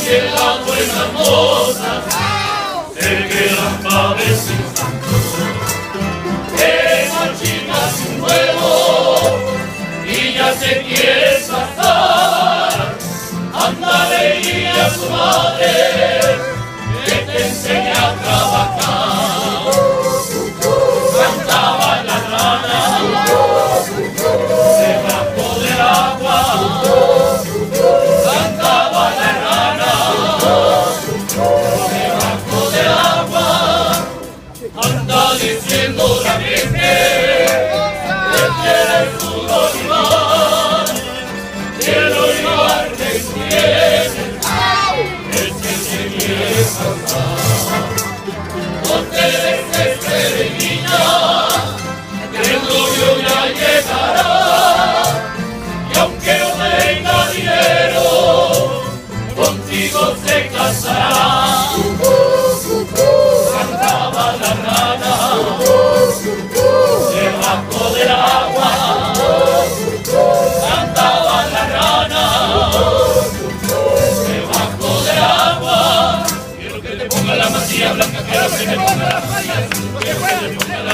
que la buena moza se quedan pavecitos, que marchita sin huevo y ya se quiere casar. Ándale y a su madre que te enseñe a trabajar. Cantaba la rana debajo del agua, cantaba la rana debajo del agua. Anda diciendo la gente que quiere su olivar, y el olivar que tiene es que se quiere casar. No te desesperes, niña, que el novio ya llegará, y aunque no tenga dinero, contigo se casará.